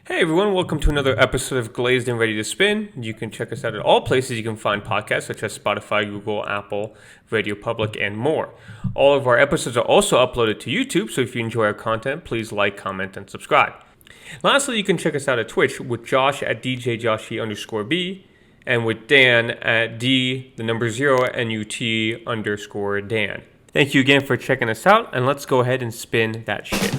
Hey everyone, welcome to another episode of Glazed and Ready to Spin. You can check us out at all places you can find podcasts, such as Spotify, Google, Apple, Radio Public, and more. All of our episodes are also uploaded to YouTube, so if you enjoy our content, please like, comment, and subscribe. Lastly, you can check us out at Twitch with Josh at DJJoshy_B and with Dan at D0NUT_Dan. Thank you again for checking us out, and let's go ahead and spin that shit.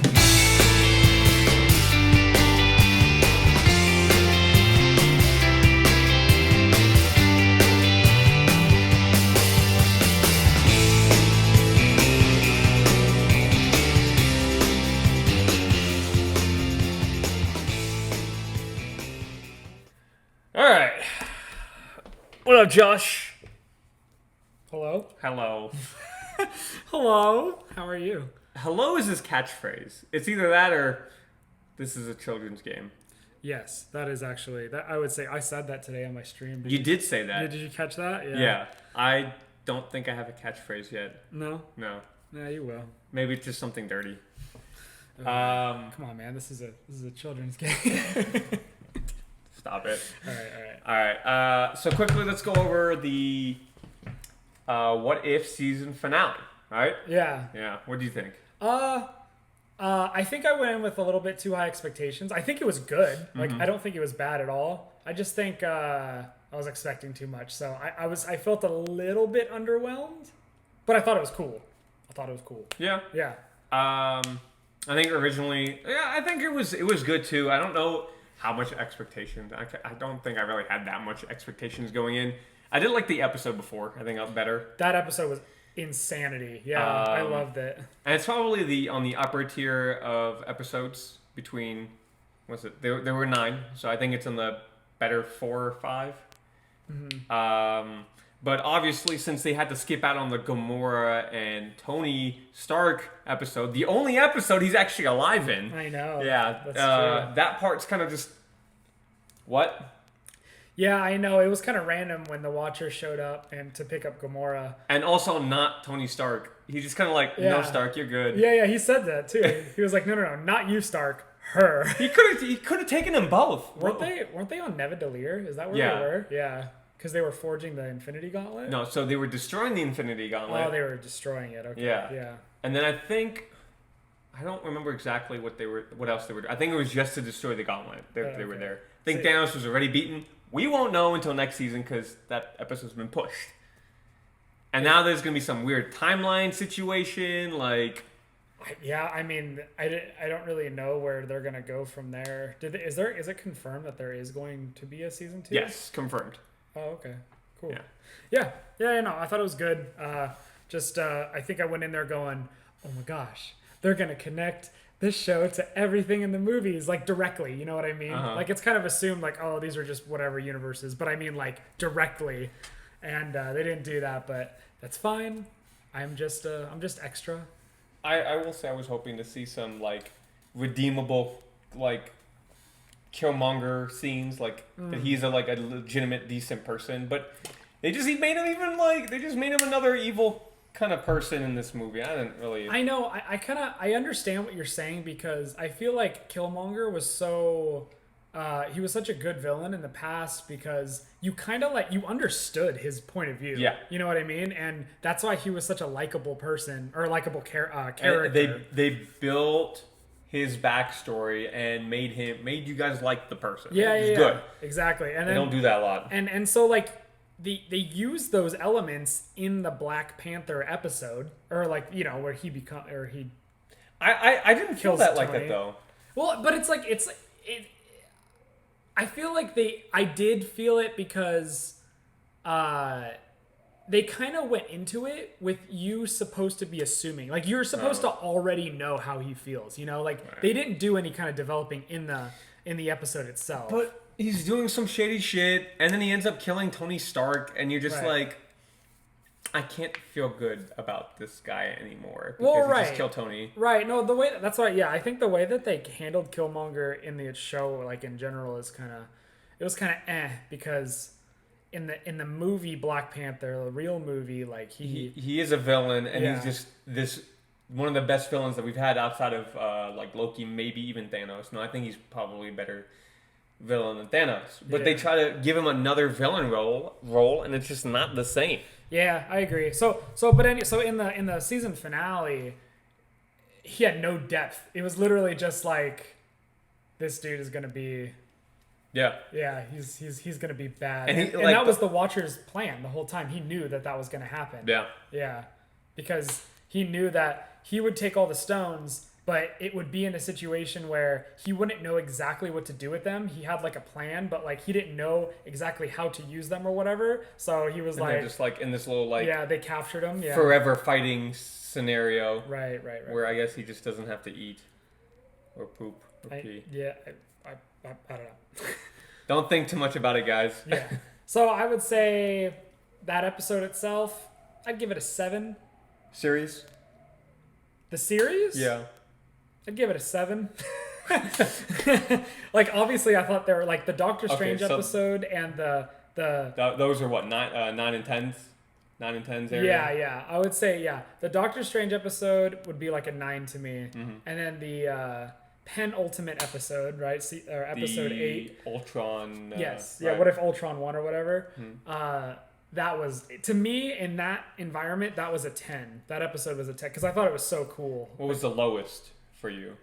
Alright. What up, Josh? Hello? Hello. Hello? How are you? Hello is his catchphrase. It's either that or this is a children's game. Yes, that is actually, that I would say, I said that today on my stream. You did say that. Did you catch that? Yeah. I don't think I have a catchphrase yet. No? No. Yeah, you will. Maybe it's just something dirty. Come on, man. This is a children's game. Stop it. All right. So quickly, let's go over the What If season finale. All right? Yeah. Yeah. What do you think? I think I went in with a little bit too high expectations. I think it was good. Like, I don't think it was bad at all. I just think I was expecting too much. So I felt a little bit underwhelmed, but I thought it was cool. Yeah. Yeah. I think originally, I think it was good too. I don't know how much expectations. I don't think I really had that much expectations going in. I did like the episode before. I think I was better. That episode was insanity. Yeah, I loved it. And it's probably on the upper tier of episodes between, what's it? There were 9, so I think it's in the better 4 or 5. Mm-hmm. But obviously, since they had to skip out on the Gamora and Tony Stark episode, the only episode he's actually alive in. I know. Yeah, that's true. that part's kind of just what. Yeah, I know. It was kind of random when the Watcher showed up and to pick up Gamora. And also not Tony Stark. He's just kind of like, no, Stark, you're good. Yeah, he said that too. He was like, no, not you, Stark, her. He could have taken them both. Weren't they on Nevedalir? Is that where they were? Yeah. Because they were forging the Infinity Gauntlet? No, so they were destroying the Infinity Gauntlet. Oh, they were destroying it. Okay. Yeah. And then I don't remember exactly what else they were doing. I think it was just to destroy the Gauntlet. They were there. I think Thanos was already beaten. We won't know until next season because that episode's been pushed. And now there's going to be some weird timeline situation, like... Yeah, I mean, I don't really know where they're going to go from there. Is it confirmed that there is going to be a season 2? Yes, confirmed. Oh, okay. Cool. Yeah. No, I thought it was good. I think I went in there going, oh my gosh, they're going to connect this show to everything in the movies, like directly, you know what I mean? Uh-huh. Like, it's kind of assumed, like, oh, these are just whatever universes, but I mean, like, directly. And they didn't do that, but that's fine. I'm just extra. I will say I was hoping to see some, like, redeemable, like... Killmonger scenes, like that he's a legitimate decent person, but they just made him another evil kind of person in this movie. I didn't really. I know. I understand what you're saying because I feel like Killmonger was so. He was such a good villain in the past because you kind of you understood his point of view. Yeah. You know what I mean, and that's why he was such a likable person or a likable character. They built his backstory and made you guys like the person. Yeah, good. Exactly. And they don't do that a lot. And so they use those elements in the Black Panther episode, or where he I didn't feel that Tony. like that though. Well, but it's I feel like I did feel it because they kind of went into it with you supposed to be assuming. Like, you're supposed to already know how he feels, you know? Like, right. They didn't do any kind of developing in the episode itself. But he's doing some shady shit, and then he ends up killing Tony Stark, and you're just like, I can't feel good about this guy anymore. Because he just killed Tony. Right. No, that's why, I think the way that they handled Killmonger in the show, like, in general, is it was kind of because... In the movie Black Panther, the real movie, like he is a villain, and he's just this one of the best villains that we've had outside of like Loki, maybe even Thanos. No, I think he's probably a better villain than Thanos. But they try to give him another villain role, and it's just not the same. Yeah, I agree. So in the season finale, he had no depth. It was literally just like, this dude is gonna be. Yeah, he's gonna be bad, and that was the Watcher's plan the whole time. He knew that was gonna happen. Yeah, because he knew that he would take all the stones, but it would be in a situation where he wouldn't know exactly what to do with them. He had like a plan, but like he didn't know exactly how to use them or whatever. So he was they're just like in this little like they captured him. Yeah, forever fighting scenario. Right. Where I guess he just doesn't have to eat or poop or pee. I don't know. Don't think too much about it, guys. Yeah. So I would say that episode itself, I'd give it a 7. Series? The series? Yeah. I'd give it a 7. Like, obviously, I thought there were like the Doctor Strange episode and the those are what, 9 and 10s? 9 and 10s area? Yeah. I would say the Doctor Strange episode would be like a 9 to me, and then the penultimate episode, right? Or episode 8. Ultron. Yes. Right. Yeah. What if Ultron won or whatever? That was, to me, in that environment, that was a 10. That episode was a 10 because I thought it was so cool. What was the lowest for you?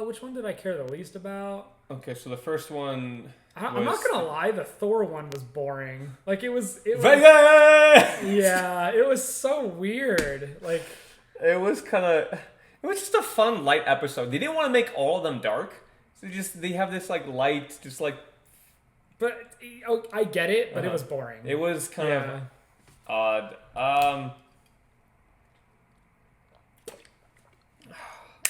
Which one did I care the least about? Okay, so the first one. I'm not gonna lie, the Thor one was boring. Like it was yeah, it was so weird. Like it was just a fun light episode. They didn't want to make all of them dark, so they have this like light, just like. But I get it, but it was boring. It was kind of odd.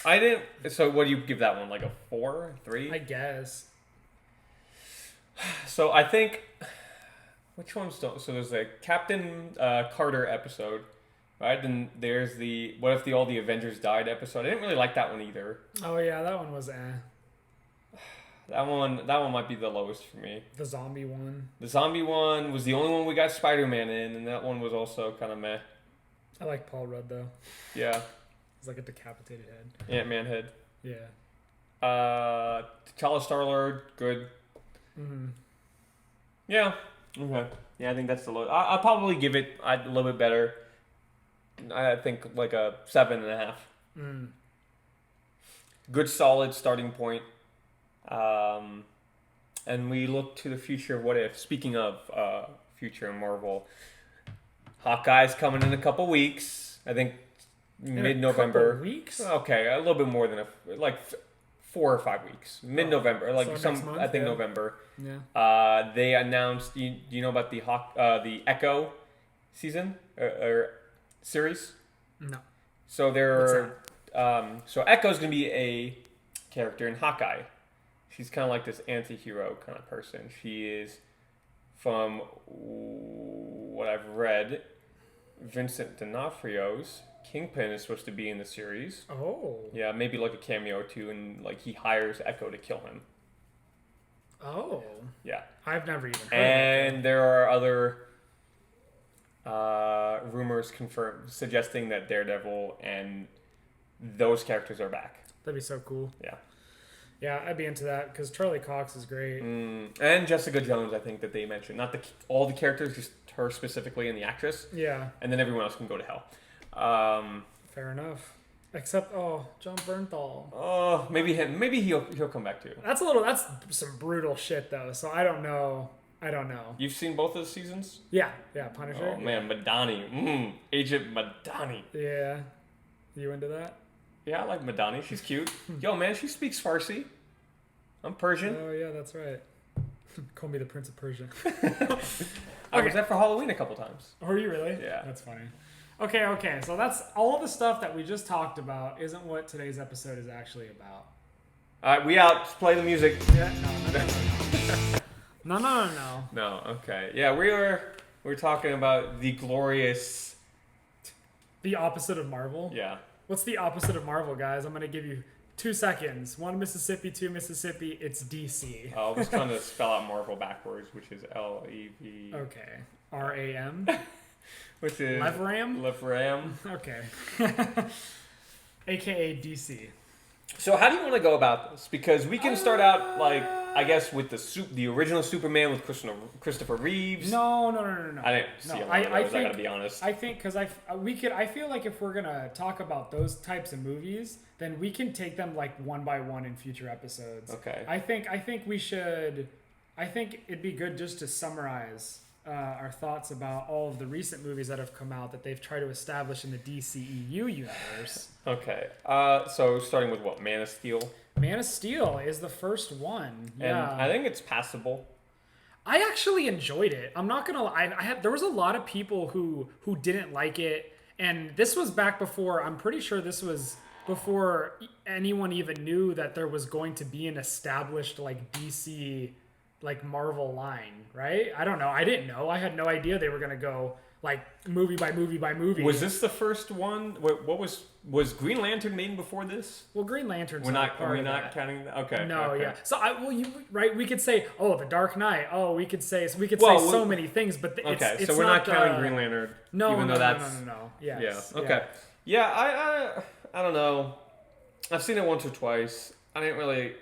I didn't. So what do you give that one? Like a 4, 3? I guess. So I think. Which one's still? So there's a Captain Carter episode, right? Then there's the what if all the Avengers died episode. I didn't really like that one either. Oh yeah, that one was That one might be the lowest for me. The zombie one. The zombie one was the only one we got Spider-Man in, and that one was also kind of meh. I like Paul Rudd though. Yeah. It's like a decapitated head. Ant-Man head. Yeah. T'Challa Star-Lord, good. Mm-hmm. Yeah. Okay. Yeah, I think that's the low. I'll probably give it a little bit better. I think like a 7.5. Good, solid starting point. And we look to the future of what if. Speaking of future Marvel, Hawkeye's coming in a couple weeks. I think mid-November. Weeks? Okay, a little bit more than 4 or 5 weeks. Mid-November, so next month, I think November. Yeah. They announced. Do you know about the Echo season or series? No. So so Echo's gonna be a character in Hawkeye. She's kind of like this anti-hero kind of person. She is, from what I've read, Vincent D'Onofrio's Kingpin is supposed to be in the series. Oh. Yeah, maybe like a cameo or two, and like he hires Echo to kill him. Oh. Yeah. I've never even heard And there are other rumors confirmed suggesting that Daredevil and those characters are back. That'd be so cool. Yeah. Yeah, I'd be into that because Charlie Cox is great. And Jessica Jones, I think that they mentioned. Not all the characters, just her specifically and the actress. Yeah. And then everyone else can go to hell. Fair enough. Except, John Bernthal. Oh, maybe him. Maybe he'll come back too. That's some brutal shit though. So I don't know. You've seen both of the seasons? Yeah, Punisher. Oh man, Madani. Agent Madani. Yeah. You into that? Yeah, I like Madani. She's cute. Yo, man, she speaks Farsi. I'm Persian. Oh yeah, that's right. Call me the Prince of Persia. I was at for Halloween a couple times. Oh, are you really? Yeah. That's funny. Okay. So that's all the stuff that we just talked about isn't what today's episode is actually about. All right, we out. Just play the music. Yeah, no. No, okay. Yeah, we're talking about the glorious... The opposite of Marvel? Yeah. What's the opposite of Marvel, guys? I'm going to give you 2 seconds. 1 Mississippi, 2 Mississippi. It's DC. I was trying to spell out Marvel backwards, which is L-E-V... Okay. R-A-M? Which is... Leveram? Leveram. Okay. AKA DC. So how do you want to go about this? Because we can start out I guess with the original Superman with Christopher Reeves. No. I didn't see a lot of those, I gotta be honest. I think because I feel like if we're gonna talk about those types of movies, then we can take them like one by one in future episodes. Okay. I think we should. I think it'd be good just to summarize our thoughts about all of the recent movies that have come out that they've tried to establish in the DCEU universe. Okay. So starting with what? Man of Steel? Man of Steel is the first one. Yeah. And I think it's passable. I actually enjoyed it. I'm not gonna lie. There was a lot of people who didn't like it, and this was back before. I'm pretty sure this was before anyone even knew that there was going to be an established like DC like Marvel line, right? I don't know. I didn't know. I had no idea they were gonna go like movie by movie by movie. Was this the first one? What was Green Lantern made before this? Well, Green Lantern's We're not counting that? Okay. No, okay. yeah. So we could say, oh, the Dark Knight. Oh, we could say say so many things, but it's so we're not counting the, Green Lantern. No, even no, though that's, no. Yes, yeah. Okay. Yeah. I don't know. I've seen it once or twice. I didn't really.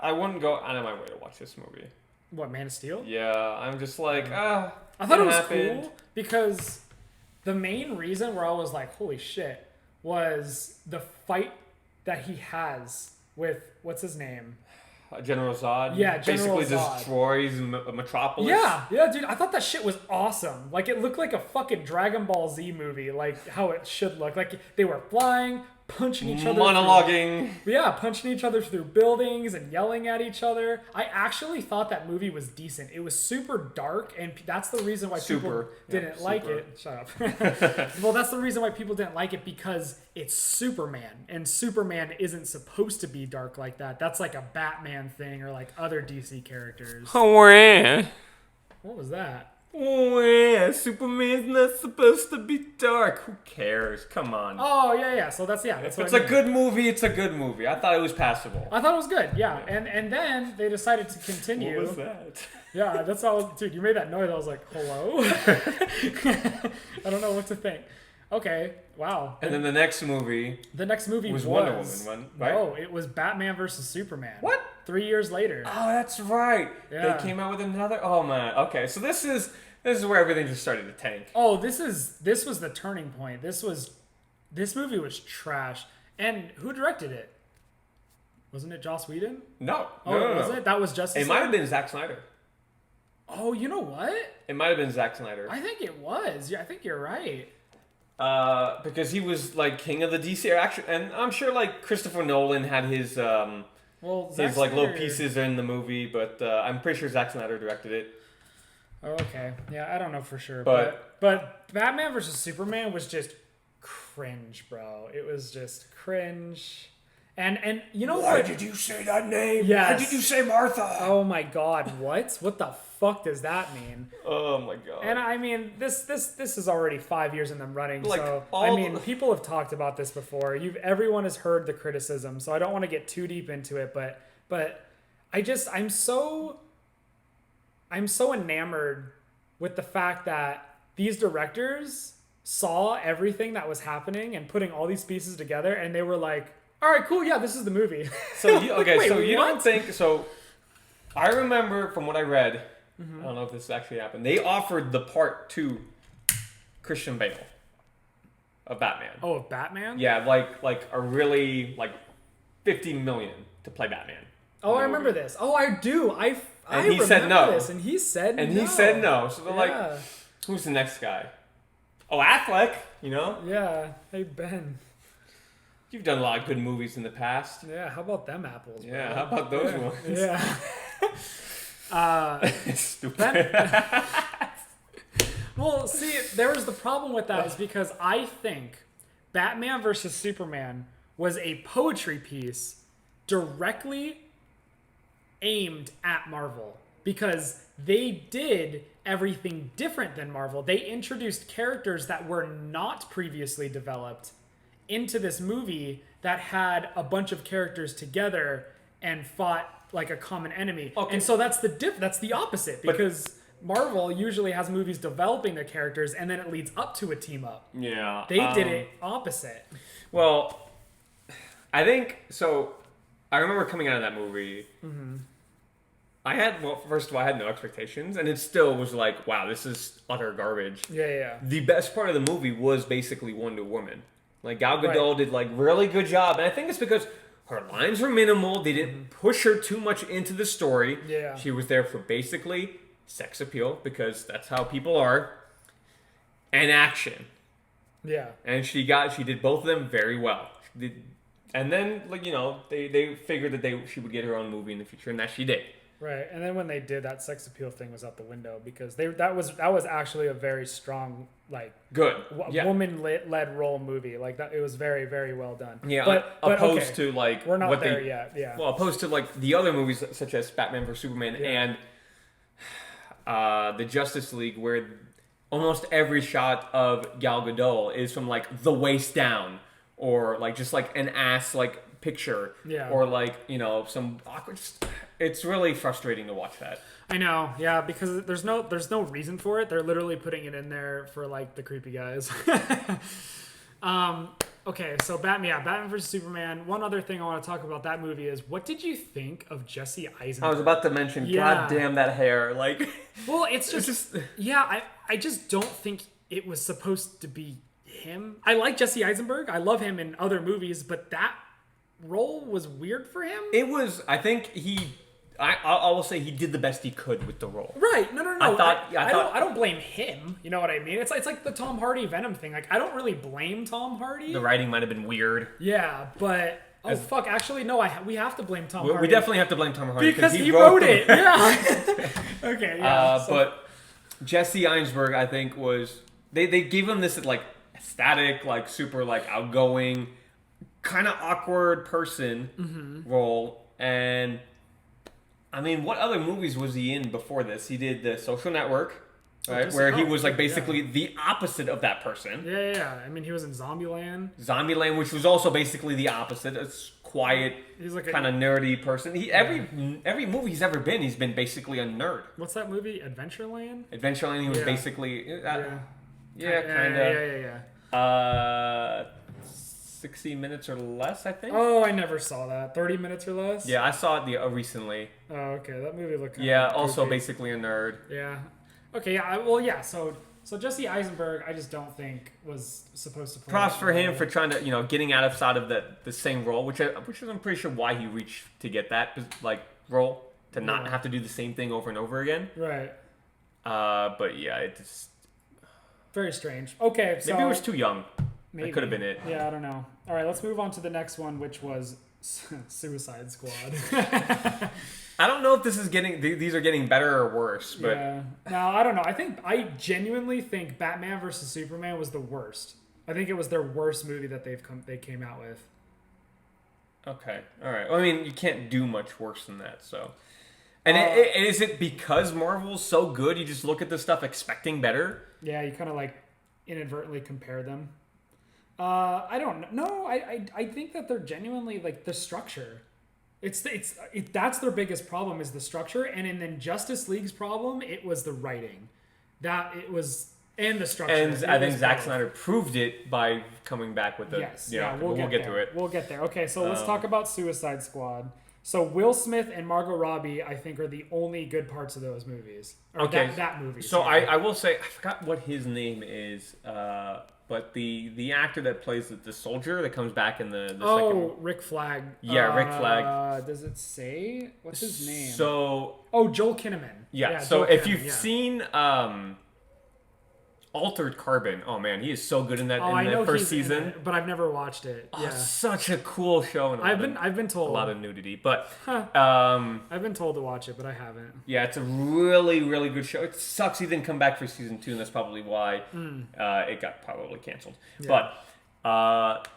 I wouldn't go out of my way to watch this movie. What, Man of Steel? Yeah, I'm just like, I thought it was cool because the main reason where I was like, holy shit, was the fight that he has with, what's his name? General Zod. Yeah, General basically Zod. destroys Metropolis. Yeah, dude. I thought that shit was awesome. Like, it looked like a fucking Dragon Ball Z movie, like how it should look. Like, they were flying, punching each other. Monologuing. Punching each other through buildings and yelling at each other. I actually thought that movie was decent. It was super dark, and that's the reason why people didn't like it. Shut up. Well, that's the reason why people didn't like it, because it's Superman, and Superman isn't supposed to be dark like that. That's like a Batman thing or like other DC characters. Oh, yeah. What was that? Oh, yeah. Superman's not supposed to be dark. Who cares? Come on. Oh, yeah. So that's If what it's a good movie, it's a good movie. I thought it was passable. I thought it was good, yeah. And then they decided to continue. What was that? Yeah, that's all. Dude, you made that noise. I was like, hello? I don't know what to think. Okay, wow. And then the next movie was Wonder Woman, right? No, it was Batman versus Superman. What? 3 years later. Oh, that's right. Yeah. They came out with another. Oh man. Okay, so this is where everything just started to tank. Oh, this was the turning point. This movie was trash. And who directed it? Wasn't it Joss Whedon? No. Was it? That was Justice It might have been Zack Snyder. Oh, you know what? It might have been Zack Snyder. I think it was. Yeah, I think you're right. Because he was like king of the DC action, and I'm sure like Christopher Nolan had his his like little pieces in the movie, but I'm pretty sure Zack Snyder directed it. Oh, okay, yeah, I don't know for sure, but Batman versus Superman was just cringe, bro. It was just cringe. And you know Why did you say that name? Yes. Why did you say Martha? Oh my God, what? What the fuck does that mean? Oh my God. And I mean, this is already 5 years in them running. Like, so I mean, people have talked about this before. Everyone has heard the criticism, so I don't want to get too deep into it. But I'm so enamored with the fact that these directors saw everything that was happening and putting all these pieces together, and they were like, all right, cool, yeah, this is the movie. So you don't think so? I remember from what I read. I don't know if this actually happened. They offered the part to Christian Bale of Batman. Oh, of Batman? Yeah, like a really like $50 million to play Batman. Oh, I remember this. Oh, I do. I he said remember no. this, and he said no. He said no. So they're like, who's the next guy? Oh, Affleck. You know? Yeah. Hey, Ben. You've done a lot of good movies in the past. Yeah. How about them apples? Bro? Yeah. How about those ones? Yeah. Stupid. Well, see, there was the problem with that is because I think Batman versus Superman was a poetry piece directly aimed at Marvel because they did everything different than Marvel. They introduced characters that were not previously developed into this movie that had a bunch of characters together and fought like a common enemy. Okay. And so that's the opposite because Marvel usually has movies developing their characters and then it leads up to a team up. Yeah. They did it opposite. Well, I think so. I remember coming out of that movie. Mm-hmm. First of all, I had no expectations, and it still was like, wow, this is utter garbage. Yeah. The best part of the movie was basically Wonder Woman. Like, Gal Gadot did, like, really good job, and I think it's because her lines were minimal, they didn't push her too much into the story. Yeah. She was there for basically sex appeal, because that's how people are, and action. Yeah. And she did both of them very well. And then, like, you know, they figured that she would get her own movie in the future, and that she did. Right, and then when they did, that sex appeal thing was out the window because that was actually a very strong, like, good woman led role movie. Like that, it was very, very well done. Yeah, but opposed to like we're not there yet. Yeah. Well, opposed to like the other movies such as Batman vs Superman and the Justice League, where almost every shot of Gal Gadot is from like the waist down, or like just like an ass like picture, or like, you know, some awkward. It's really frustrating to watch that. I know, yeah, because there's no reason for it. They're literally putting it in there for like the creepy guys. Okay, so Batman vs Superman. One other thing I want to talk about that movie is, what did you think of Jesse Eisenberg? I was about to mention, God damn that hair, like. Well, it's just I just don't think it was supposed to be him. I like Jesse Eisenberg. I love him in other movies, but that role was weird for him. It was. I think I will say he did the best he could with the role. Right. No. I don't blame him. You know what I mean? It's like the Tom Hardy Venom thing. Like, I don't really blame Tom Hardy. The writing might have been weird. Yeah, but fuck. Actually, no. We have to blame Tom Hardy. We definitely have to blame Tom Hardy because he wrote it. Yeah. Okay. Yeah. But Jesse Eisenberg, I think, was they gave him this like static, like super like outgoing, kind of awkward person role. And I mean, what other movies was he in before this? He did The Social Network, right? Where he was like basically the opposite of that person. Yeah. I mean, he was in Zombieland. Zombieland, which was also basically the opposite. It's quiet, he's like kind of nerdy person. Every movie he's ever been, he's been basically a nerd. What's that movie? Adventureland? Adventureland, he was basically kind of. Yeah. 60 minutes or less, I think. Oh, I never saw that. 30 minutes or less? Yeah, I saw it recently. Oh, okay. That movie looked kind of also goofy. Basically a nerd. Yeah. Okay, yeah. So Jesse Eisenberg, I just don't think was supposed to play. Props for him for trying to, getting outside of the same role, which is I'm pretty sure why he reached to get that like role, to not have to do the same thing over and over again. Right. But yeah, it just very strange. Okay, so maybe he was too young. Maybe. That could have been it. Yeah, I don't know. All right, let's move on to the next one, which was Suicide Squad. I don't know if these are getting better or worse, but no, I don't know. I genuinely think Batman vs Superman was the worst. I think it was their worst movie that they came out with. Okay, all right. Well, I mean, you can't do much worse than that. So, and is it because Marvel's so good? You just look at this stuff expecting better? Yeah, you kind of like inadvertently compare them. I don't know. I think that they're genuinely like the structure. That's their biggest problem is the structure, and in Justice League's problem, it was the writing. And the structure. And I think Zack Snyder proved it by coming back with the. Yes. We'll get to it. We'll get there. Okay, so let's talk about Suicide Squad. So Will Smith and Margot Robbie, I think, are the only good parts of those movies. That movie. So I will say, I forgot what his name is. But the actor that plays the soldier that comes back in the second... Rick Flag. Yeah, Rick Flag. Does it say? What's his name? So... Joel Kinnaman. Yeah, so if you've seen Altered Carbon, oh man, he is so good in that the first season. But I've never watched it. Yeah. Such a cool show. And I've been told. A lot of nudity, but... I've been told to watch it, but I haven't. Yeah, it's a really, really good show. It sucks he didn't come back for season 2, and that's probably why it got probably canceled. Yeah. But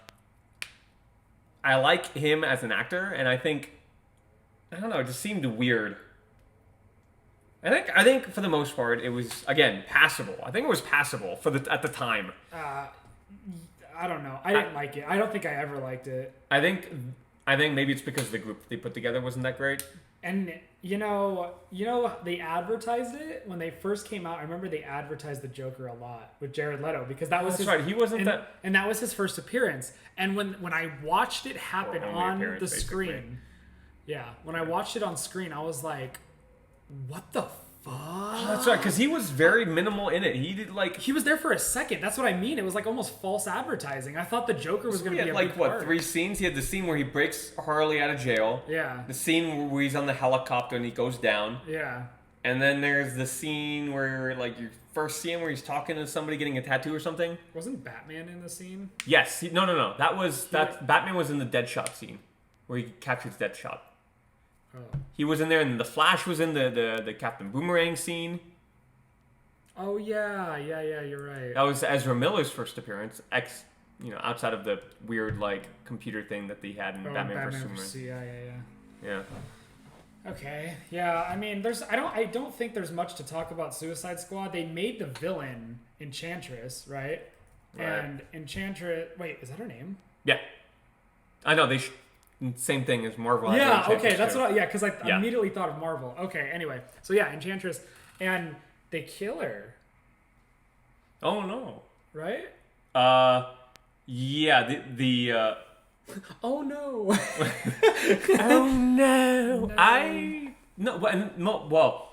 I like him as an actor, and I think... I don't know, it just seemed weird. I think for the most part it was, again, passable. I think it was passable at the time. I don't know. I didn't like it. I don't think I ever liked it. I think maybe it's because the group they put together wasn't that great. And they advertised it when they first came out. I remember they advertised the Joker a lot with Jared Leto because that was That's right. He wasn't and that was his first appearance. And when I watched it happen on the screen, when I watched it on screen, I was like, "What the fuck?" Oh, that's right, because he was very minimal in it. He was there for a second. That's what I mean. It was like almost false advertising. I thought the Joker was going to be a big part. 3 scenes? He had the scene where he breaks Harley out of jail. Yeah. The scene where he's on the helicopter and he goes down. Yeah. And then there's the scene where, your first scene where he's talking to somebody getting a tattoo or something. Wasn't Batman in the scene? Yes. No. Batman was in the Deadshot scene where he captures Deadshot. Oh. He was in there, and the Flash was in the Captain Boomerang scene. Oh yeah, you're right. That was Ezra Miller's first appearance. Outside of the weird computer thing that they had in Batman vs Superman. Yeah. Okay. Yeah. I mean, I don't think there's much to talk about Suicide Squad. They made the villain Enchantress, right? And Enchantress. Wait, is that her name? Yeah. I know same thing as Marvel. Yeah, okay, that's what because I immediately thought of Marvel. Okay, anyway. So Enchantress, and they kill her. Oh no. Right? Yeah, Oh no. Oh no. Well,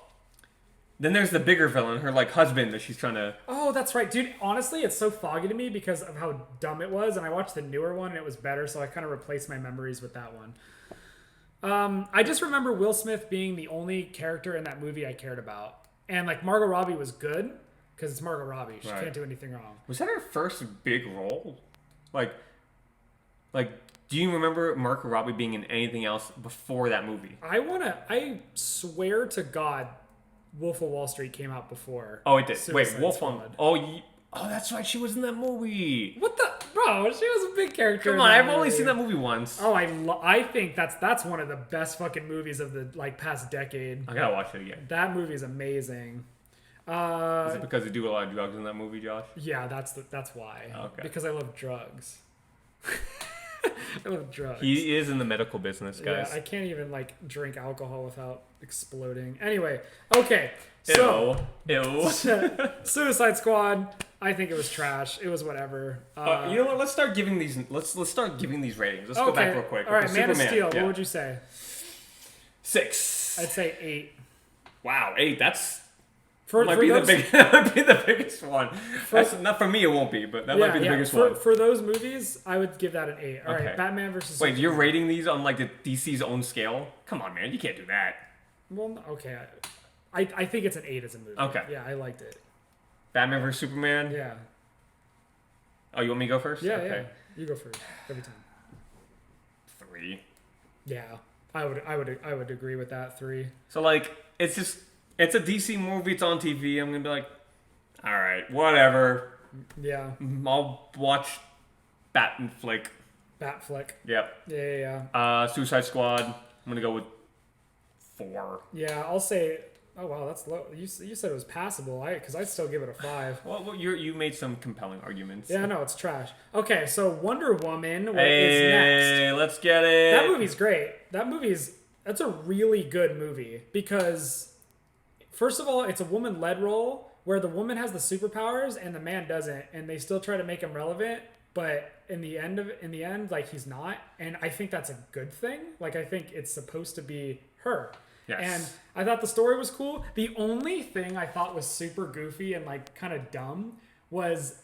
then there's the bigger villain, her husband that she's trying to. Oh, that's right, dude. Honestly, it's so foggy to me because of how dumb it was, and I watched the newer one and it was better, so I kind of replaced my memories with that one. I just remember Will Smith being the only character in that movie I cared about, and Margot Robbie was good because it's Margot Robbie. She can't do anything wrong. Was that her first big role? Do you remember Margot Robbie being in anything else before that movie? I swear to God, Wolf of Wall Street came out before. Oh, it did. Suicide Wait, Squad. Oh, that's right. She was in that movie. What the bro? She was a big character. Come on, I've only seen that movie once. Oh, I think that's one of the best fucking movies of the past decade. I gotta watch it again. That movie is amazing. Is it because they do a lot of drugs in that movie, Josh? Yeah, that's why. Okay. Because I love drugs. I love drugs. He is in the medical business, guys. Yeah, I can't even drink alcohol without exploding. Anyway, okay. So, Ew. Suicide Squad. I think it was trash. It was whatever. You know what? Let's start giving these. Let's start giving these ratings. Let's go back real quick. All right, Man Superman. of Steel. What would you say? 6. I'd say 8. Wow, 8. That might be the biggest one. That's not for me. It won't be, but that might be the biggest one. For those movies, I would give that an 8. All right, Batman versus. Wait, you're rating these on the DC's own scale? Come on, man, you can't do that. Well, okay. I think it's an 8 as a movie. Okay. Yeah, I liked it. Batman vs Superman. Yeah. Oh, you want me to go first? Yeah, yeah. You go first every time. 3. Yeah, I would agree with that. 3. So it's a DC movie. It's on TV. I'm gonna be like, all right, whatever. Yeah. I'll watch Bat Flick. Yep. Yeah. Suicide Squad. I'm gonna go with 4. Yeah, I'll say. Oh wow, that's low. You said it was passable. Because I'd still give it a 5. Well, you made some compelling arguments. Yeah, no, it's trash. Okay, so Wonder Woman is next. Hey, let's get it. That movie's great. That's a really good movie because, first of all, it's a woman-led role where the woman has the superpowers and the man doesn't, and they still try to make him relevant. But in the end, he's not, and I think that's a good thing. I think it's supposed to be her. Yes. And I thought the story was cool. The only thing I thought was super goofy and kind of dumb was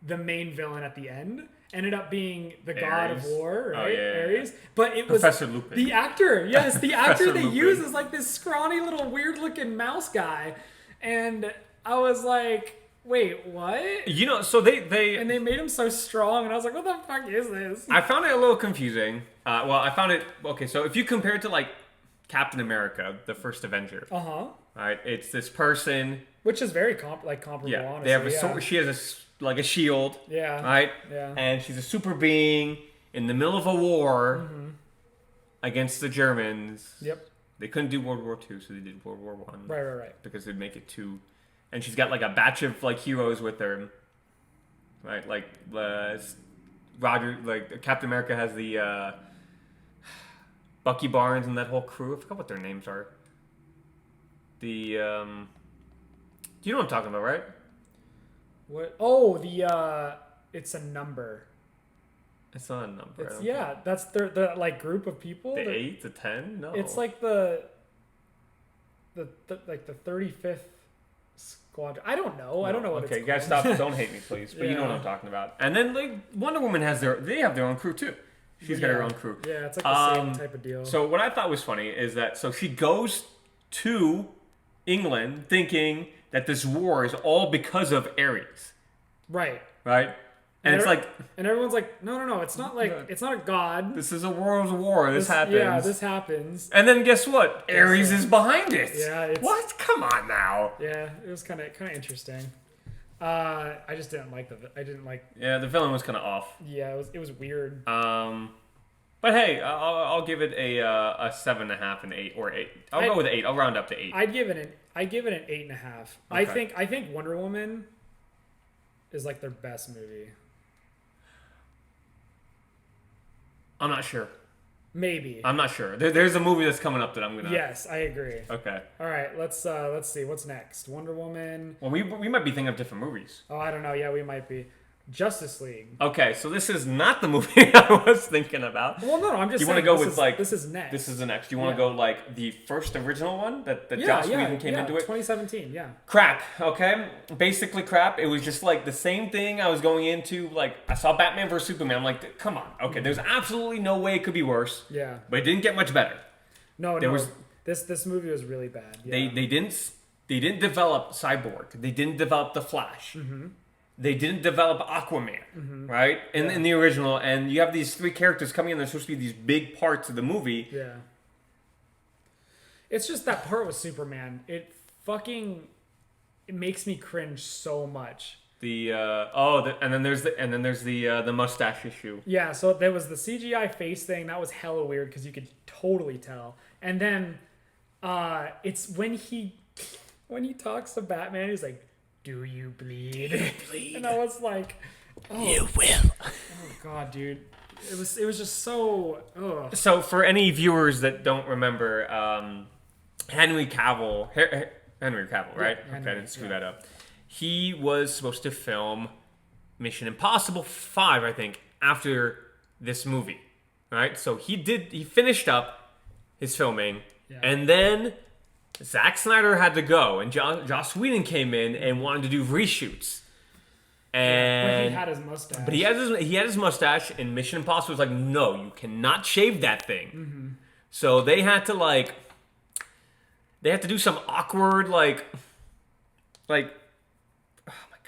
the main villain at the end. Ended up being the Ares. God of War, right? Oh, yeah. Ares. But it was Professor Lupin. The actor. Yes, the actor they Lupin. use is this scrawny little weird looking mouse guy. And I was like, wait, what? So they And they made him so strong, and I was like, what the fuck is this? I found it a little confusing. I found it okay. So if you compare it to Captain America, the first Avenger, right? It's this person, which is very comparable. yeah. Honestly, They have a sword. She has a shield, yeah, right? Yeah, and she's a super being in the middle of a war against the Germans. Yep. They couldn't do World War II, so they did World War I. Right. Because they'd make it too. And she's got a batch of heroes with her, right? Roger, Captain America has the Bucky Barnes and that whole crew. I forgot what their names are. The you know what I'm talking about, right? What? Oh, it's a number. It's not a number. That's the like group of people. The 8, the 10? No. It's like the 35th squadron. I don't know. I don't know what it's called. Okay, guys, stop. Don't hate me, please. But you know what I'm talking about. And then like Wonder Woman they have their own crew too. She's got her own crew. Yeah, it's like the same type of deal. So what I thought was funny is that she goes to England thinking that this war is all because of Ares. Right. And it's like... And everyone's like, no, it's not like... It's not a god. This is a world's war. This happens. Yeah, this happens. And then guess what? Ares is behind it. Yeah. What? Come on now. Yeah, it was kind of interesting. I just didn't like Yeah, the villain was kind of off. Yeah, it was weird. But hey, I'll give it a 7.5 and 8 or 8. I'll go with 8. I'll round up to 8. I'd give it an 8.5. Okay. I think Wonder Woman is like their best movie. I'm not sure. Maybe. I'm not sure. There's a movie that's coming up that I'm gonna. Yes, I agree. Okay. All right, let's see what's next. Wonder Woman. Well, we might be thinking of different movies. Oh, I don't know. Yeah, we might be. Justice League. Okay, so this is not the movie I was thinking about. Well, no, I'm just. Do you want to go with like this is next? This is the next. Do you want to go like the first original one that Joss Whedon came into it? 2017. Yeah. Crap. Okay, basically crap. It was just like the same thing I was going into. Like I saw Batman vs Superman. I'm like, come on. Okay, there's absolutely no way it could be worse. Yeah. But it didn't get much better. No. This movie was really bad. Yeah. They didn't develop Cyborg. They didn't develop the Flash. Mm-hmm. They didn't develop Aquaman, right? In the original, and you have these 3 characters coming in. They're supposed to be these big parts of the movie. Yeah. It's just that part with Superman. It makes me cringe so much. And then there's the mustache issue. Yeah, so there was the CGI face thing that was hella weird because you could totally tell. And then it's when he talks to Batman, he's like, "Do you bleed?" And I was like, "Oh, you will." Oh God, dude, it was just so. Ugh. So for any viewers that don't remember, Henry Cavill, right? Henry, I didn't screw that up. He was supposed to film Mission Impossible 5, I think, after this movie, right? So he finished up his filming, and then Zack Snyder had to go, and Joss Whedon came in and wanted to do reshoots. And but he had his mustache. But he had his mustache, and Mission Impossible was like, no, you cannot shave that thing. Mm-hmm. So they had to do some awkward like, oh my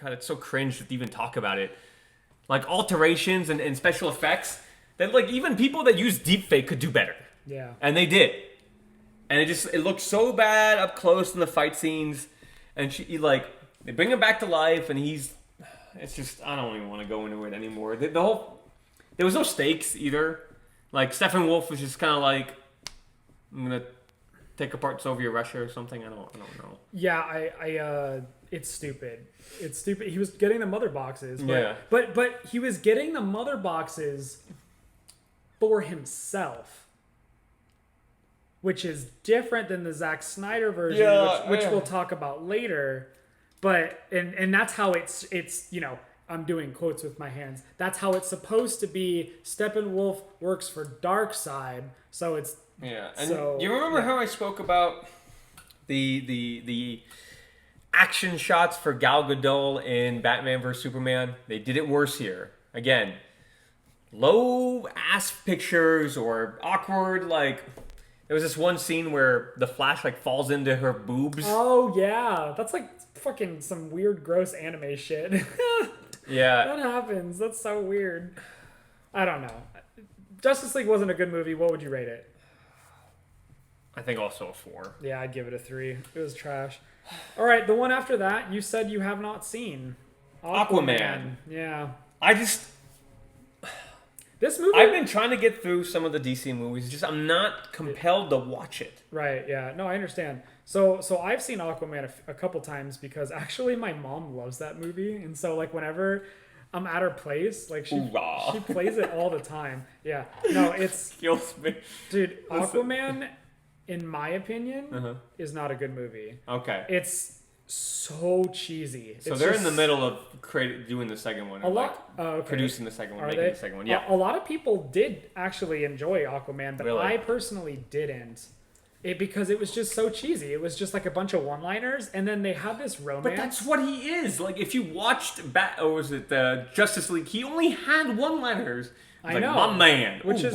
God, it's so cringe to even talk about it. Like alterations and special effects that like even people that use deepfake could do better. Yeah. And they did. And it looked so bad up close in the fight scenes. And they bring him back to life, and it's just, I don't even want to go into it anymore. There was no stakes either. Like, Steppenwolf was just kind of like, I'm going to take apart Soviet Russia or something. I don't know. Yeah, it's stupid. It's stupid. He was getting the mother boxes. Yeah. But he was getting the mother boxes for himself. Which is different than the Zack Snyder version, which we'll talk about later. But and that's how it's I'm doing quotes with my hands. That's how it's supposed to be. Steppenwolf works for Darkseid, so it's And you remember how I spoke about the action shots for Gal Gadot in Batman vs Superman? They did it worse here. Again, low ass pictures or awkward like. There was this one scene where the Flash falls into her boobs. Oh yeah, that's like fucking some weird, gross anime shit. Yeah, that happens. That's so weird. I don't know. Justice League wasn't a good movie. What would you rate it? I think also a 4. Yeah, I'd give it a 3. It was trash. All right, the one after that, you said you have not seen Aquaman. Yeah, This movie, I've been trying to get through some of the DC movies. Just I'm not compelled to watch it. Right? Yeah. No, I understand. So I've seen Aquaman a couple times because actually my mom loves that movie, and so whenever I'm at her place. Like Hoorah. she plays it all the time. Yeah. No, it's Kills me. dude. Aquaman, in my opinion, is not a good movie. Okay. It's so cheesy. So they're in the middle of doing the second one. Producing the second one, making the second one. Yeah. A lot of people did actually enjoy Aquaman, but Really? I personally didn't. Because it was just so cheesy. It was just like a bunch of one-liners, and then they had this romance. But that's what he is. Like, if you watched Justice League, he only had one-liners. I know, my man, which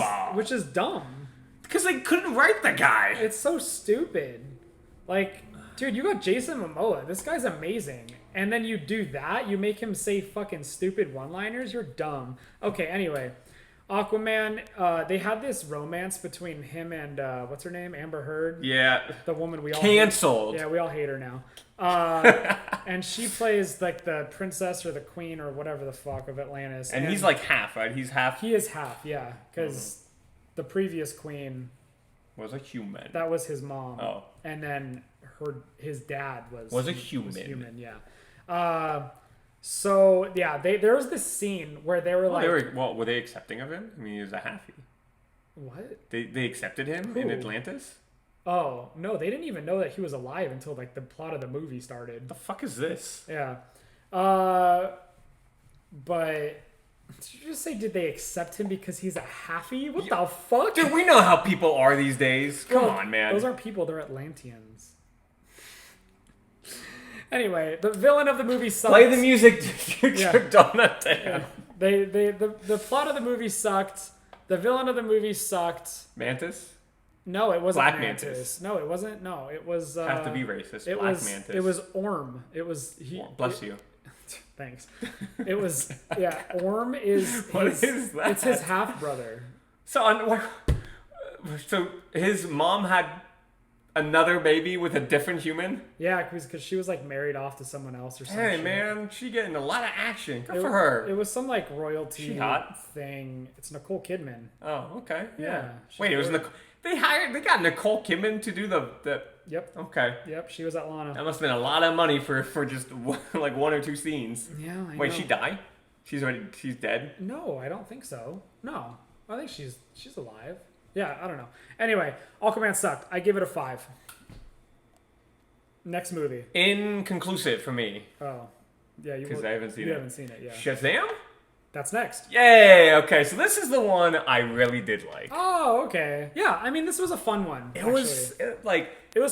is dumb. Because they couldn't write the guy. It's so stupid. Like, dude, you got Jason Momoa. This guy's amazing. And then you do that, you make him say fucking stupid one-liners. You're dumb. Okay, anyway. Aquaman, they had this romance between him and, what's her name? Amber Heard? Yeah. The woman we all Canceled. hate. Yeah, we all hate her now. And she plays, like, the princess or the queen or whatever the fuck of Atlantis. And he's, like, half, right? He's half? He is half, yeah. Because the previous queen... was a human. That was his mom. Oh. And then his dad was a human. Was human, yeah. So yeah, there was this scene where they were were they accepting of him? I mean, he was a halfie. What? They accepted him in Atlantis? Oh no, they didn't even know that he was alive until like the plot of the movie started. The fuck is this? Yeah. But did you just say did they accept him because he's a halfie? What the fuck? Dude, we know how people are these days. Come on, man. Those aren't people, they're Atlanteans. Anyway, the villain of the movie sucked. Play the music, Donatello. Yeah. The plot of the movie sucked. The villain of the movie sucked. Mantis? No, it wasn't Black Mantis. No, it wasn't. No, it was... have to be racist. Mantis. It was Orm. It was... Bless you. Thanks. It was... Yeah, Orm is... What is that? It's his half-brother. So his mom had... another baby with a different human? Yeah, because she was like married off to someone else or something. Hey man, she getting a lot of action. Good for her. It was some like royalty she hot? thing. It's Nicole Kidman. Oh, okay. Yeah. Wait, it was Nicole. They got Nicole Kidman to do the. Yep. Okay. Yep, she was at Lana. That must have been a lot of money for just like one or two scenes. Yeah. Wait, she died? She's dead? No, I don't think so. No, I think she's alive. Yeah, I don't know. Anyway, Aquaman sucked. I give it a 5. Next movie. Inconclusive for me. Oh. Yeah, because I haven't seen it. You haven't seen it, yeah. Shazam? That's next. Yay! Okay, so this is the one I really did like. Oh, okay. Yeah, I mean, this was a fun one. It was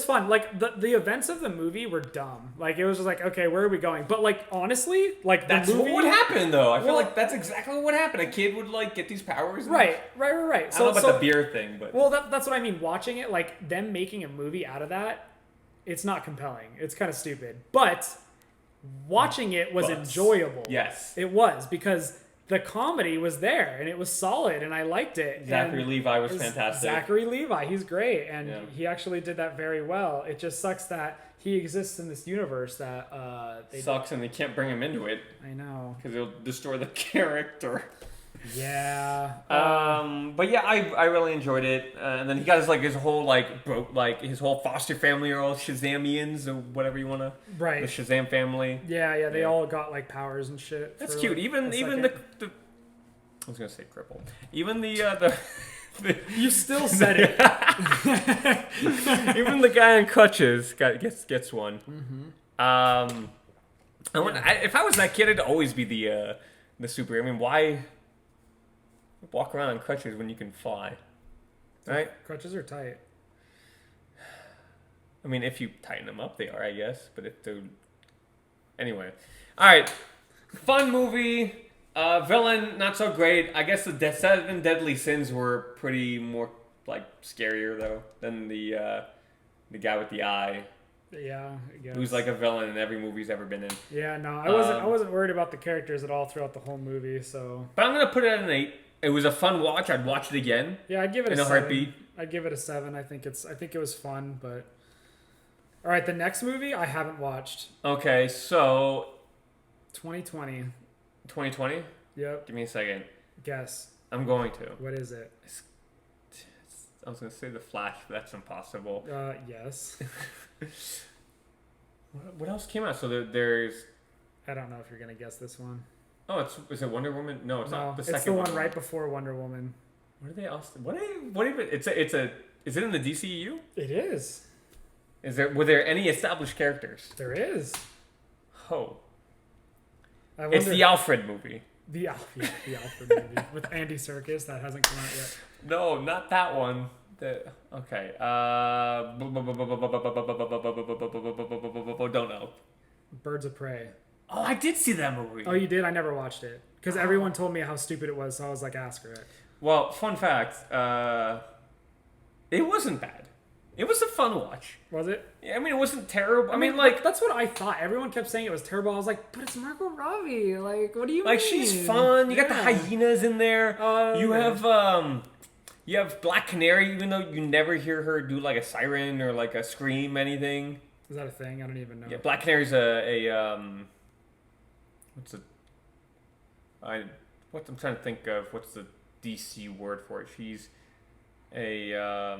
fun. Like the events of the movie were dumb. Like it was just like, okay, where are we going? But like honestly, like that's the movie, what would happen though. I feel like that's exactly what would happen. A kid would like get these powers. Right. I don't know about the beer thing, but that's what I mean. Watching it, like them making a movie out of that, it's not compelling. It's kind of stupid. But watching it was enjoyable. Yes, it was because the comedy was there and it was solid and I liked it. Zachary Levi was fantastic. Zachary Levi, he's great and he actually did that very well. It just sucks that he exists in this universe that and they can't bring him into it. I know, because it'll destroy the character. Yeah. But yeah, I really enjoyed it. And then he got his whole his whole foster family are all Shazamians or whatever you want to. Right. The Shazam family. Yeah. They all got like powers and shit. That's cute. Even the I was gonna say cripple. Even the you still said it. Even the guy on crutches gets one. Mm-hmm. If I was that kid, I'd always be the super. I mean, why walk around on crutches when you can fly? Right? Crutches are tight. I mean, if you tighten them up, they are, I guess. But if they're... Anyway. All right. Fun movie. Villain, not so great. I guess the 7 Deadly Sins were pretty more, scarier, though, than the guy with the eye. Yeah, I guess. Who's like a villain in every movie he's ever been in. Yeah, no, I wasn't worried about the characters at all throughout the whole movie, so... But I'm going to put it at an 8. It was a fun watch. I'd watch it again. Yeah, I'd give it in a 7. Heartbeat. I'd give it a 7. I think it was fun, but... All right, the next movie I haven't watched. Okay, so... 2020. 2020? Yep. Give me a second. Guess. I'm going to. What is it? I was going to say The Flash, but that's impossible. Yes. What else came out? So there's... I don't know if you're going to guess this one. Oh, is it Wonder Woman? No, it's not. The second it's the one Wonder right Woman. before Wonder Woman. What are they else? What even? Is it in the DCEU? It is. Were there any established characters? There is. Oh. I wonder, It's the Alfred movie. the Alfred movie with Andy Serkis that hasn't come out yet. No, not that one. Okay. Don't know. Birds of Prey. Oh, I did see that movie. Oh, you did? I never watched it because everyone told me how stupid it was, so I was like, ask her it. Well, fun fact. It wasn't bad. It was a fun watch. Was it? Yeah, I mean, it wasn't terrible. I mean, like that's what I thought. Everyone kept saying it was terrible. I was like, but it's Margot Robbie. Like, what do you mean? Like, she's fun. You got the hyenas in there. You have Black Canary, even though you never hear her do like a siren or like a scream, anything. Is that a thing? I don't even know. Yeah, Black Canary's I'm trying to think of what's the DC word for it. She's a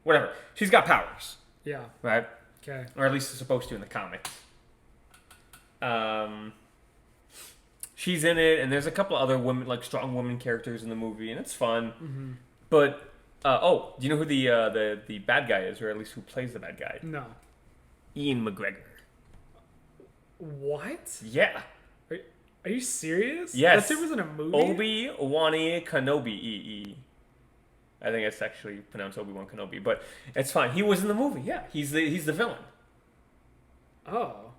whatever. She's got powers. Yeah. Right? Okay. Or at least it's supposed to in the comics. She's in it, and there's a couple other women, like strong women characters in the movie, and it's fun. Mm-hmm. But do you know who the bad guy is, or at least who plays the bad guy? No. Ian McGregor. What? Yeah. Are you serious? Yes. That dude was in a movie? Obi-Wan Kenobi. I think it's actually pronounced Obi-Wan Kenobi, but it's fine. He was in the movie. Yeah, he's the villain. Oh,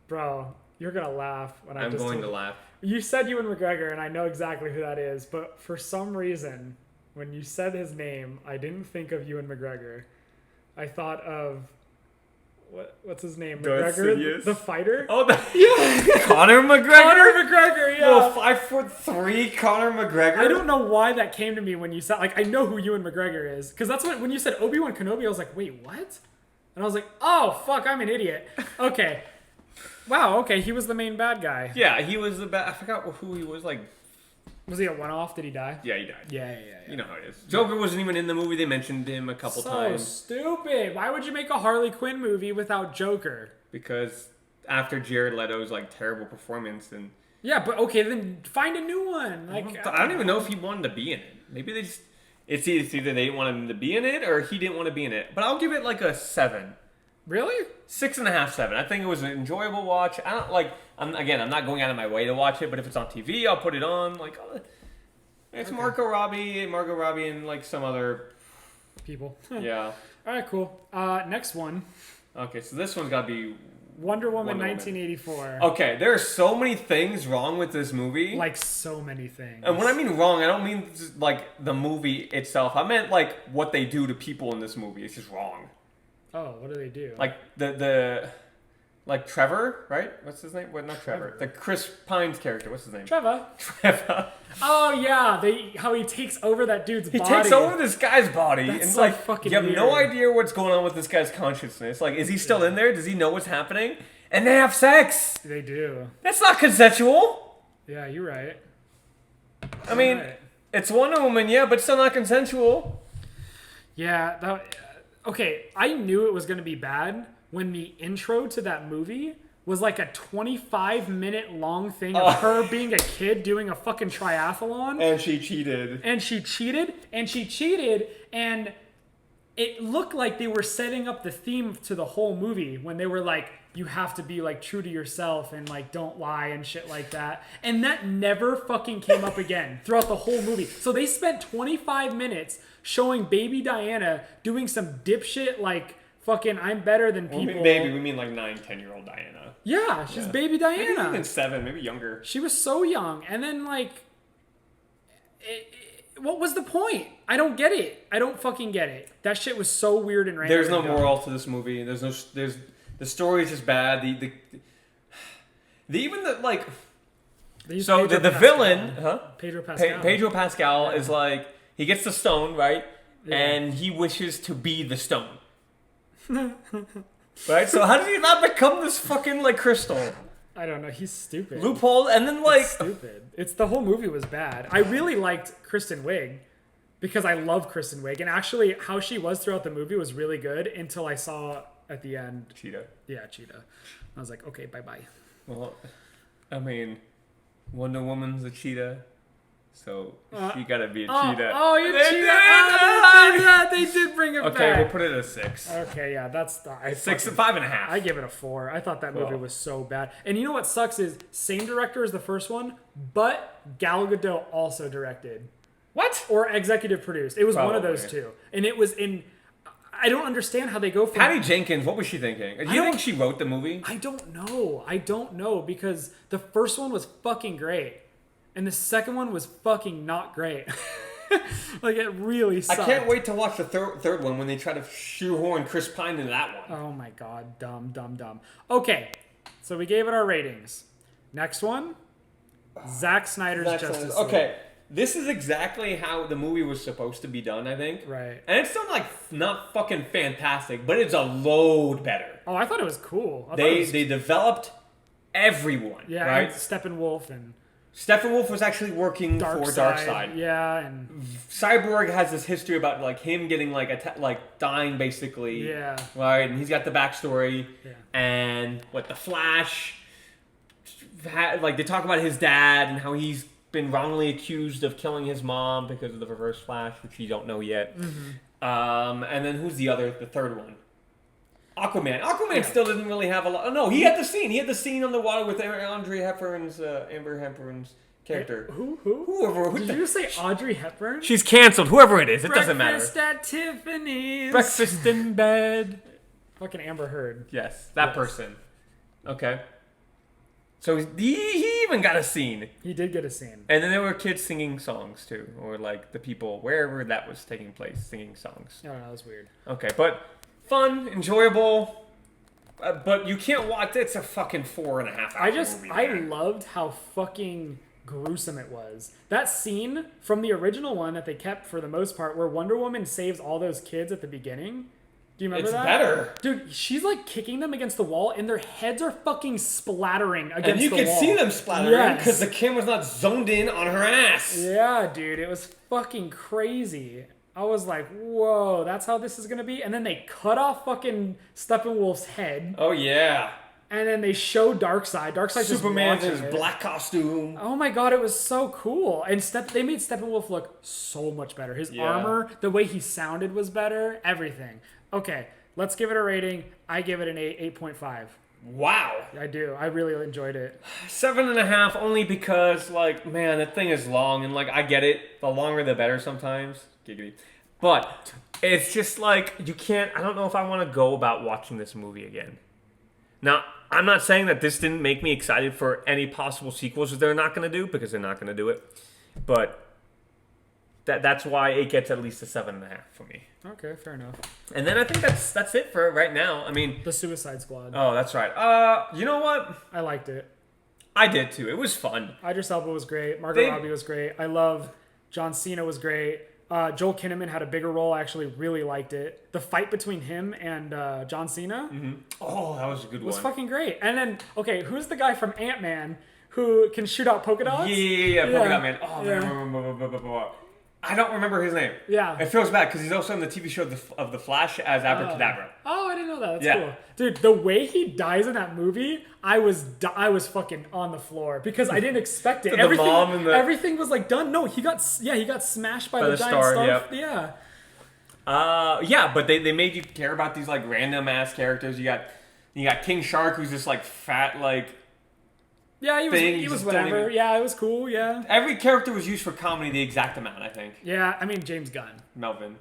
bro, you're gonna laugh when I'm going to laugh. You said Ewan McGregor, and I know exactly who that is, but for some reason, when you said his name, I didn't think of Ewan McGregor. I thought of what's his name? McGregor, the fighter. Oh, yeah, Conor McGregor. Yeah. Well, 5'3" Conor McGregor. I don't know why that came to me when you said, like, I know who Ewan McGregor is, because that's when you said Obi-Wan Kenobi, I was like, wait, what? And I was like, oh fuck, I'm an idiot. Okay. Wow. Okay, he was the main bad guy. Yeah, he was the bad. I forgot who he was. Like, was he a one-off? Did he die? Yeah, he died. Yeah. You know how it is. Joker wasn't even in the movie. They mentioned him a couple times. So stupid. Why would you make a Harley Quinn movie without Joker? Because after Jared Leto's like terrible performance and yeah, but okay, then find a new one. Like I don't even know if he wanted to be in it. Maybe they just it's either they didn't want him to be in it or he didn't want to be in it. But I'll give it like a 7. Really? 6.5, 7. I think it was an enjoyable watch. I don't like. I'm not going out of my way to watch it, but if it's on TV, I'll put it on. Like, it's okay. Margot Robbie, and like some other people. Yeah. All right, cool. Next one. Okay, so this one's got to be Wonder Woman 1984. Okay, there are so many things wrong with this movie. Like so many things. And when I mean wrong, I don't mean like the movie itself. I meant like what they do to people in this movie. It's just wrong. Oh, what do they do? Like the like Trevor, right? What's his name? What? Not Trevor. The Chris Pine's character. What's his name? Trevor. Oh yeah, how he takes over that dude's body. He takes over this guy's body. That's and so like fucking you have weird. no idea what's going on with this guy's consciousness. Like, is he still in there? Does he know what's happening? And they have sex. They do. That's not consensual. Yeah, you're right. I mean, it's Wonder Woman, yeah, but still not consensual. Yeah. Okay, I knew it was going to be bad when the intro to that movie was like a 25-minute long thing of her being a kid doing a fucking triathlon. And she cheated. And it looked like they were setting up the theme to the whole movie when they were like, you have to be like true to yourself and like don't lie and shit like that. And that never fucking came up again throughout the whole movie. So they spent 25 minutes showing baby Diana doing some dipshit like fucking I'm better than people. We mean like 9-10-year-old Diana. Yeah, she's baby Diana. Maybe even 7, maybe younger. She was so young. And then like, what was the point? I don't get it. I don't fucking get it. That shit was so weird and random. There's no moral to this movie. The story is just bad. The villain, Pedro Pascal is like, he gets the stone, right? Yeah. And he wishes to be the stone. Right? So how did he not become this fucking like crystal? I don't know. He's stupid. Loophole, and then like... It's stupid. The whole movie was bad. I really liked Kristen Wiig because I love Kristen Wiig. And actually, how she was throughout the movie was really good until I saw at the end... Cheetah. Yeah, Cheetah. I was like, okay, bye-bye. Well, I mean, Wonder Woman's a cheetah, so she gotta be a cheetah. Oh, you cheetah! They did bring it back. Okay, we'll put it at a 6. Okay, yeah, that's the 5.5. I give it a 4. I thought that movie was so bad. And you know what sucks is same director as the first one, but Gal Gadot also directed. What? Or executive produced. It was one of those two, and it was in. I don't understand how they go from... Patty Jenkins, what was she thinking? Do you think she wrote the movie? I don't know, because the first one was fucking great. And the second one was fucking not great. Like, it really sucked. I can't wait to watch the third one when they try to shoehorn Chris Pine into that one. Oh my god, dumb. Okay, so we gave it our ratings. Next one, Zack Snyder's Justice League. Okay. This is exactly how the movie was supposed to be done, I think. Right. And it's still, like, not fucking fantastic, but it's a load better. Oh, I thought it was cool. They developed everyone, right? Steppenwolf and... Steppenwolf was actually working for Darkseid. Yeah, and... Cyborg has this history about, like, him getting, like, dying, basically. Yeah. Right? And he's got the backstory. Yeah. And, the Flash... Like, they talk about his dad and how he's been wrongly accused of killing his mom because of the Reverse Flash, which you don't know yet. Mm-hmm. And then who's the third one? Aquaman. Aquaman still didn't really have a lot. Oh, no, he had the scene. He had the scene on the water with Amber Hepburn's character. Who? Did you say Audrey Hepburn? She's canceled. Whoever it is, it doesn't matter. Breakfast at Tiffany's. Breakfast in bed. Fucking Amber Heard. Yes, that person. Okay. So he even got a scene. He did get a scene. And then there were kids singing songs, too. Or, like, the people, wherever that was taking place, singing songs. No, that was weird. Okay, but fun, enjoyable. But you can't watch... It's a fucking 4.5 hour movie. I loved how fucking gruesome it was. That scene from the original one that they kept for the most part, where Wonder Woman saves all those kids at the beginning... Do you remember that? It's better. Dude, she's like kicking them against the wall and their heads are fucking splattering against the wall. And you can see them splattering because the camera's not zoned in on her ass. Yeah, dude. It was fucking crazy. I was like, whoa, that's how this is going to be? And then they cut off fucking Steppenwolf's head. Oh, yeah. And then they show Darkseid. Darkseid Superman's in his black costume. Oh my god, it was so cool. And they made Steppenwolf look so much better. His armor, the way he sounded was better. Everything. Okay, let's give it a rating. I give it an 8.5. Wow. I do. I really enjoyed it. 7.5 only because, like, man, that thing is long. And, like, I get it. The longer the better sometimes. Giggity. But it's just, like, you can't... I don't know if I want to go about watching this movie again. Now, I'm not saying that this didn't make me excited for any possible sequels that they're not going to do, because they're not going to do it. But that's why it gets at least a 7.5 for me. Okay, fair enough. And then I think that's it for right now. I mean... The Suicide Squad. Oh, that's right. You know what? I liked it. I did too. It was fun. Idris Elba was great. Margot Robbie was great. I love John Cena was great. Joel Kinnaman had a bigger role. I actually really liked it. The fight between him and John Cena. Mm-hmm. Oh, that was a good one. Was fucking great. And then, okay, who's the guy from Ant-Man who can shoot out polka dots? Yeah, polka dot man. Oh, man. I don't remember his name. Yeah. It feels bad because he's also in the TV show of the Flash as Abracadabra. Oh, I didn't know that. That's cool. Dude, the way he dies in that movie, I was fucking on the floor because I didn't expect it. Everything was like done. No, he got smashed by the giant star. Yep. Yeah. Yeah, but they made you care about these like random ass characters. You got King Shark, who's just like fat like. Yeah, he was whatever. Yeah, it was cool. Yeah. Every character was used for comedy the exact amount, I think. Yeah, I mean James Gunn. Melvin.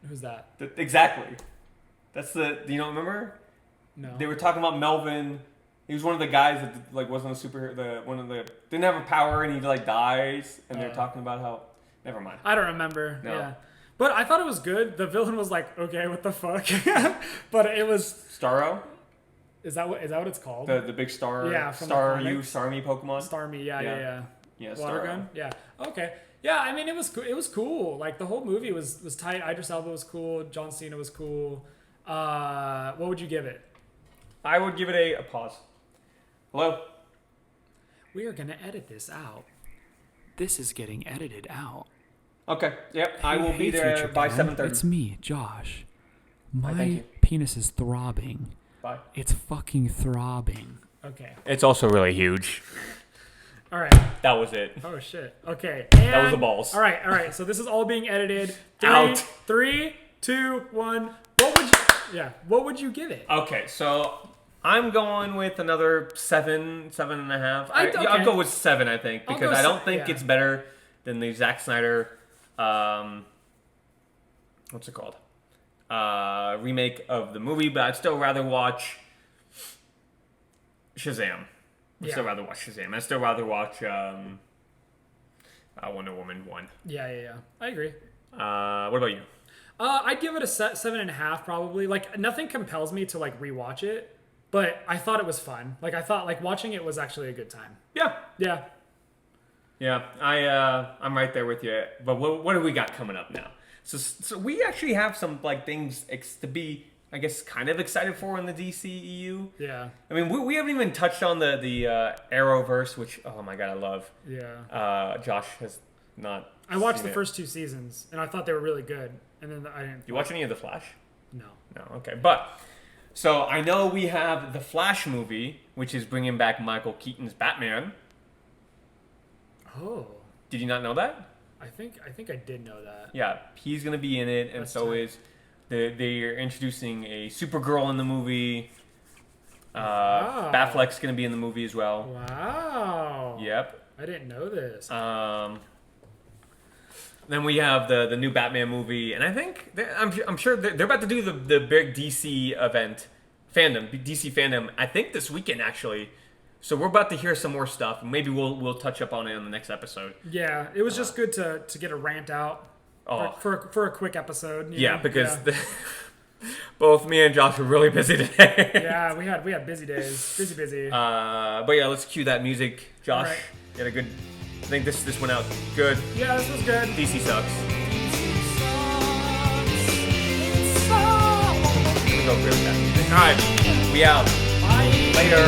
Who's that? Exactly. That's the. Do you don't remember? No. They were talking about Melvin. He was one of the guys that like wasn't a superhero. Didn't have a power and he like dies. And they're talking about how. Never mind. I don't remember. No. Yeah. But I thought it was good. The villain was like, okay, what the fuck? But it was. Starro. Is that what it's called? The big star. Yeah. Starmie Pokemon. Starmie. Yeah. Yeah. Water gun. Yeah. Okay. Yeah. I mean, it was cool. Like the whole movie was tight. Idris Elba was cool. John Cena was cool. What would you give it? I would give it a pause. Hello. We are gonna edit this out. This is getting edited out. Okay. Yep. I will be there by 7:30. It's me, Josh. My penis is throbbing. Bye. It's fucking throbbing. Okay. It's also really huge. All right. That was it. Oh shit. Okay. That was the balls. All right. All right. So this is all being edited. Out. 3, 2, 1. What would you give it? Okay, so I'm going with another 7.5. Okay. I'll go with 7, I think, because I don't think it's better than the Zack Snyder, what's it called? Remake of the movie, but I'd still rather watch Shazam. I'd still rather watch Wonder Woman 1. Yeah. I agree. What about you? I'd give it a 7.5 probably. Like, nothing compels me to like rewatch it, but I thought it was fun. Like, I thought like watching it was actually a good time. Yeah. I'm right there with you. But what do we got coming up now? So we actually have some like things to be, I guess, kind of excited for in the DCEU. Yeah. I mean, we haven't even touched on the Arrowverse, which, oh my god, I love. Yeah. Josh has not. I watched the first 2 seasons, and I thought they were really good. And then I didn't. You watch any of The Flash? No. Okay. But, so I know we have the Flash movie, which is bringing back Michael Keaton's Batman. Oh. Did you not know that? I think I did know that. Yeah, he's going to be in it, and That's so tight. is... They're introducing a Supergirl in the movie. Wow. Batfleck's going to be in the movie as well. Wow. Yep. I didn't know this. Then we have the new Batman movie, and I think I'm sure they're about to do the big DC DC fandom. I think this weekend actually. So we're about to hear some more stuff. Maybe we'll touch up on it on the next episode. Yeah, it was just good to get a rant out for a quick episode. Yeah, because both me and Josh were really busy today. Yeah, we had busy days, busy. But yeah, let's cue that music, Josh. Right. You had a good. I think this went out good. Yeah, this was good. DC sucks. Go really fast. All right, we out. Bye. Later.